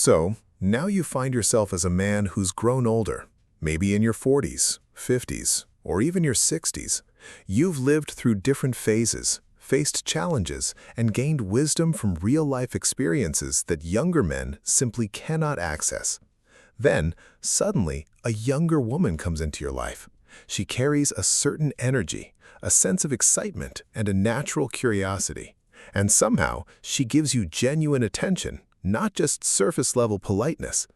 So, now you find yourself as a man who's grown older, maybe in your 40s, 50s, or even your 60s. You've lived through different phases, faced challenges, and gained wisdom from real-life experiences that younger men simply cannot access. Then, suddenly, a younger woman comes into your life. She carries a certain energy, a sense of excitement, and a natural curiosity. And somehow, she gives you genuine attention, not just surface-level politeness.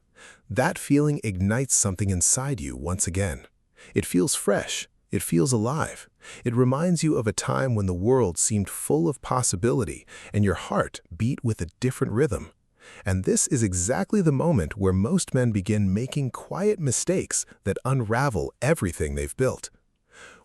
That feeling ignites something inside you once again. It feels fresh. It feels alive. It reminds you of a time when the world seemed full of possibility and your heart beat with a different rhythm. And this is exactly the moment where most men begin making quiet mistakes that unravel everything they've built.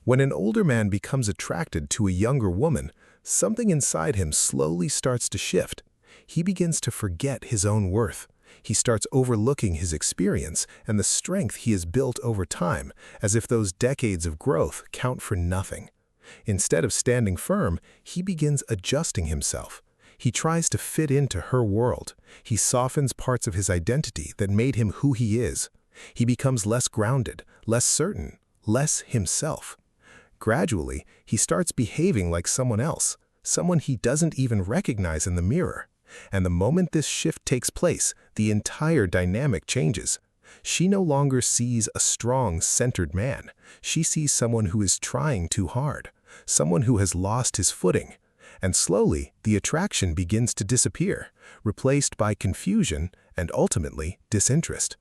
When an older man becomes attracted to a younger woman, something inside him slowly starts to shift. He begins to forget his own worth. He starts overlooking his experience and the strength he has built over time, as if those decades of growth count for nothing. Instead of standing firm, he begins adjusting himself. He tries to fit into her world. He softens parts of his identity that made him who he is. He becomes less grounded, less certain, less himself. Gradually, he starts behaving like someone else, someone he doesn't even recognize in the mirror. And the moment this shift takes place, the entire dynamic changes. She no longer sees a strong, centered man. She sees someone who is trying too hard, someone who has lost his footing. And slowly, the attraction begins to disappear, replaced by confusion and ultimately disinterest.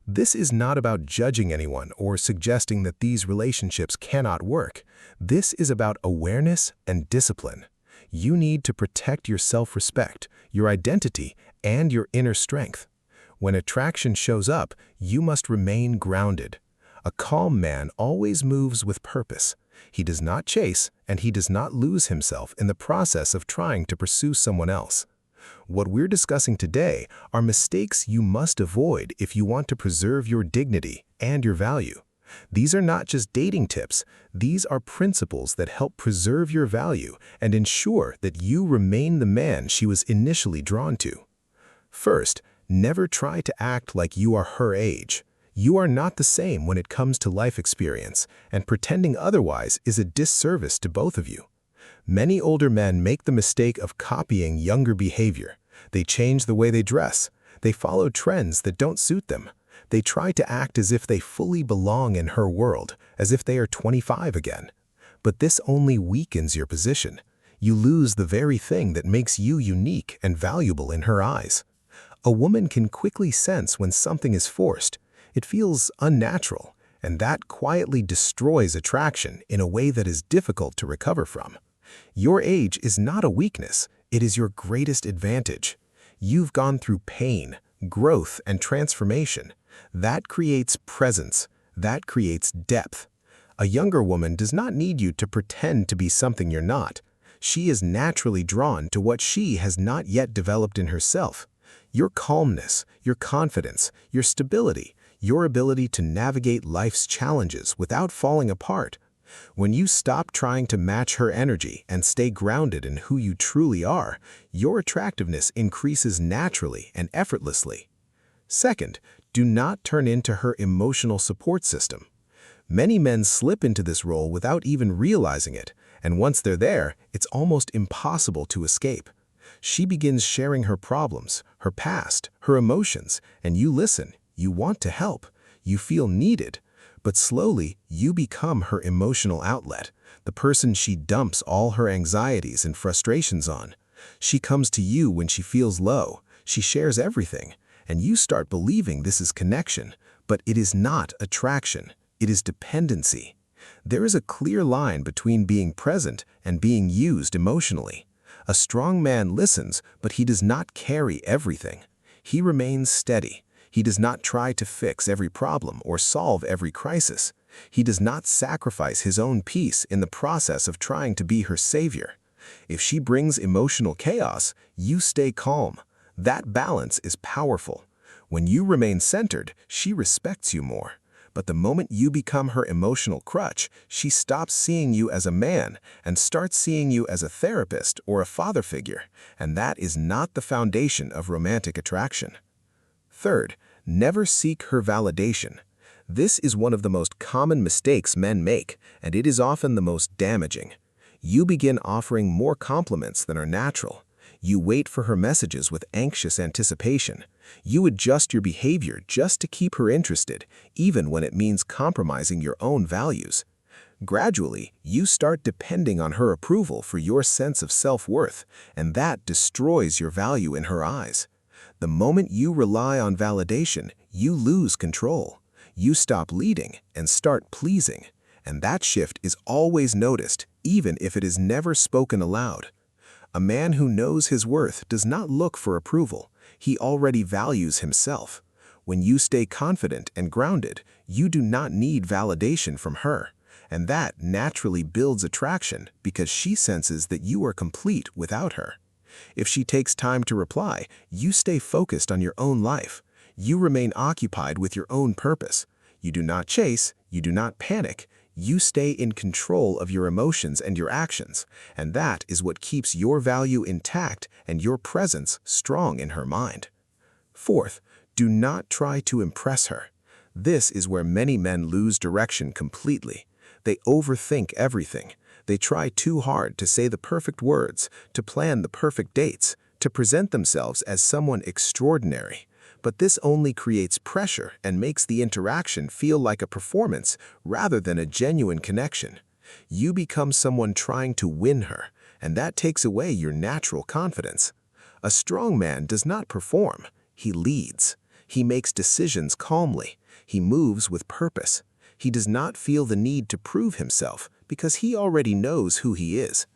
This is not about judging anyone or suggesting that these relationships cannot work. This is about awareness and discipline. You need to protect your self-respect, your identity, and your inner strength. When attraction shows up, you must remain grounded. A calm man always moves with purpose. He does not chase, and he does not lose himself in the process of trying to pursue someone else. What we're discussing today are mistakes you must avoid if you want to preserve your dignity and your value. These are not just dating tips. These are principles that help preserve your value and ensure that you remain the man she was initially drawn to. First, never try to act like you are her age. You are not the same when it comes to life experience, and pretending otherwise is a disservice to both of you. Many older men make the mistake of copying younger behavior. They change the way they dress. They follow trends that don't suit them. They try to act as if they fully belong in her world, as if they are 25 again. But this only weakens your position. You lose the very thing that makes you unique and valuable in her eyes. A woman can quickly sense when something is forced. It feels unnatural, and that quietly destroys attraction in a way that is difficult to recover from. Your age is not a weakness, it is your greatest advantage. You've gone through pain, growth, and transformation. That creates presence. That creates depth. A younger woman does not need you to pretend to be something you're not. She is naturally drawn to what she has not yet developed in herself. Your calmness, your confidence, your stability, your ability to navigate life's challenges without falling apart. When you stop trying to match her energy and stay grounded in who you truly are, your attractiveness increases naturally and effortlessly. Second, do not turn into her emotional support system. Many men slip into this role without even realizing it, and once they're there, it's almost impossible to escape. She begins sharing her problems, her past, her emotions, and you listen, you want to help, you feel needed. But slowly, you become her emotional outlet, the person she dumps all her anxieties and frustrations on. She comes to you when she feels low. She shares everything, and you start believing this is connection. But it is not attraction. It is dependency. There is a clear line between being present and being used emotionally. A strong man listens, but he does not carry everything. He remains steady. He does not try to fix every problem or solve every crisis. He does not sacrifice his own peace in the process of trying to be her savior. If she brings emotional chaos, you stay calm. That balance is powerful. When you remain centered, she respects you more. But the moment you become her emotional crutch, she stops seeing you as a man and starts seeing you as a therapist or a father figure, and that is not the foundation of romantic attraction. Third, never seek her validation. This is one of the most common mistakes men make, and it is often the most damaging. You begin offering more compliments than are natural. You wait for her messages with anxious anticipation. You adjust your behavior just to keep her interested, even when it means compromising your own values. Gradually, you start depending on her approval for your sense of self-worth, and that destroys your value in her eyes. The moment you rely on validation, you lose control. You stop leading and start pleasing, and that shift is always noticed, even if it is never spoken aloud. A man who knows his worth does not look for approval. He already values himself. When you stay confident and grounded, you do not need validation from her. And that naturally builds attraction because she senses that you are complete without her. If she takes time to reply, you stay focused on your own life. You remain occupied with your own purpose. You do not chase, you do not panic. You stay in control of your emotions and your actions, and that is what keeps your value intact and your presence strong in her mind. Fourth, do not try to impress her. This is where many men lose direction completely. They overthink everything. They try too hard to say the perfect words, to plan the perfect dates, to present themselves as someone extraordinary. But this only creates pressure and makes the interaction feel like a performance rather than a genuine connection. You become someone trying to win her, and that takes away your natural confidence. A strong man does not perform, he leads. He makes decisions calmly. He moves with purpose. He does not feel the need to prove himself because he already knows who he is.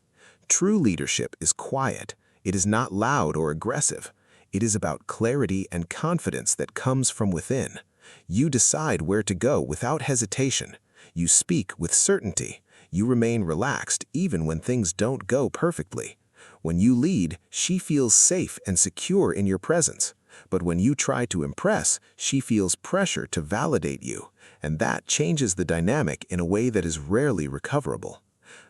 True leadership is quiet. It is not loud or aggressive. It is about clarity and confidence that comes from within. You decide where to go without hesitation. You speak with certainty. You remain relaxed even when things don't go perfectly. When you lead, she feels safe and secure in your presence. But when you try to impress, she feels pressure to validate you, and that changes the dynamic in a way that is rarely recoverable.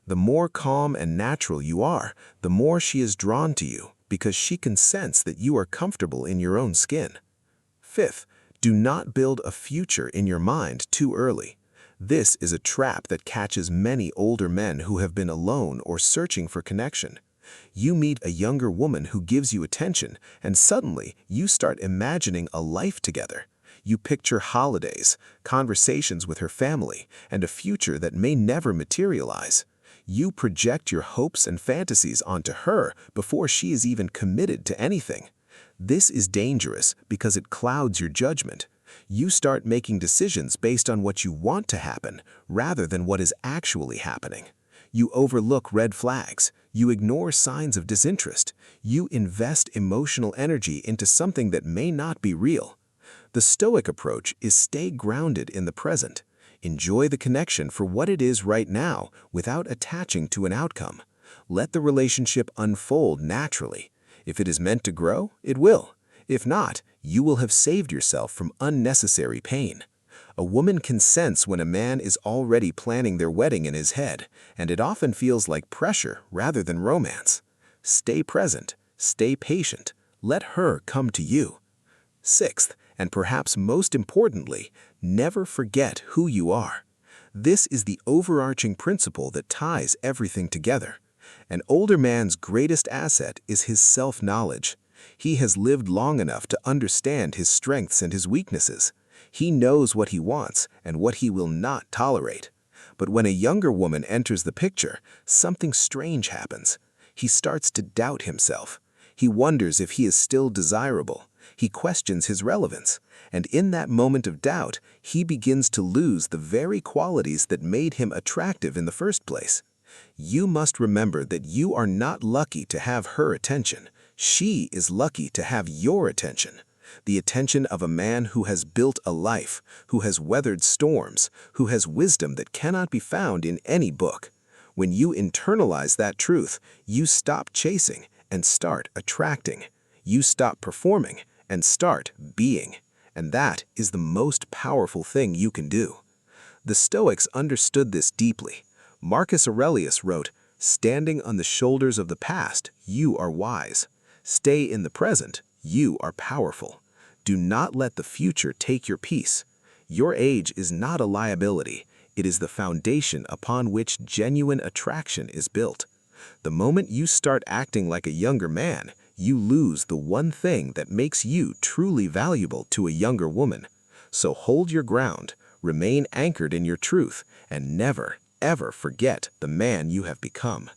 The more calm and natural you are, the more she is drawn to you, because she can sense that you are comfortable in your own skin. Fifth, do not build a future in your mind too early. This is a trap that catches many older men who have been alone or searching for connection. You meet a younger woman who gives you attention, and suddenly you start imagining a life together. You picture holidays, conversations with her family, and a future that may never materialize. You project your hopes and fantasies onto her before she is even committed to anything. This is dangerous because it clouds your judgment. You start making decisions based on what you want to happen rather than what is actually happening. You overlook red flags. You ignore signs of disinterest. You invest emotional energy into something that may not be real. The Stoic approach is stay grounded in the present. Enjoy the connection for what it is right now without attaching to an outcome. Let the relationship unfold naturally. If it is meant to grow, it will. If not, you will have saved yourself from unnecessary pain. A woman can sense when a man is already planning their wedding in his head, and it often feels like pressure rather than romance. Stay present, stay patient, let her come to you. Sixth, and perhaps most importantly, never forget who you are. This is the overarching principle that ties everything together. An older man's greatest asset is his self-knowledge. He has lived long enough to understand his strengths and his weaknesses. He knows what he wants and what he will not tolerate. But when a younger woman enters the picture, something strange happens. He starts to doubt himself. He wonders if he is still desirable. He questions his relevance. And in that moment of doubt, he begins to lose the very qualities that made him attractive in the first place. You must remember that you are not lucky to have her attention. She is lucky to have your attention. The attention of a man who has built a life, who has weathered storms, who has wisdom that cannot be found in any book. When you internalize that truth, you stop chasing and start attracting. You stop performing and start being. And that is the most powerful thing you can do. The Stoics understood this deeply. Marcus Aurelius wrote, "Standing on the shoulders of the past, you are wise. Stay in the present, you are powerful." Do not let the future take your peace. Your age is not a liability. It is the foundation upon which genuine attraction is built. The moment you start acting like a younger man, you lose the one thing that makes you truly valuable to a younger woman. So hold your ground, remain anchored in your truth, and never, ever forget the man you have become.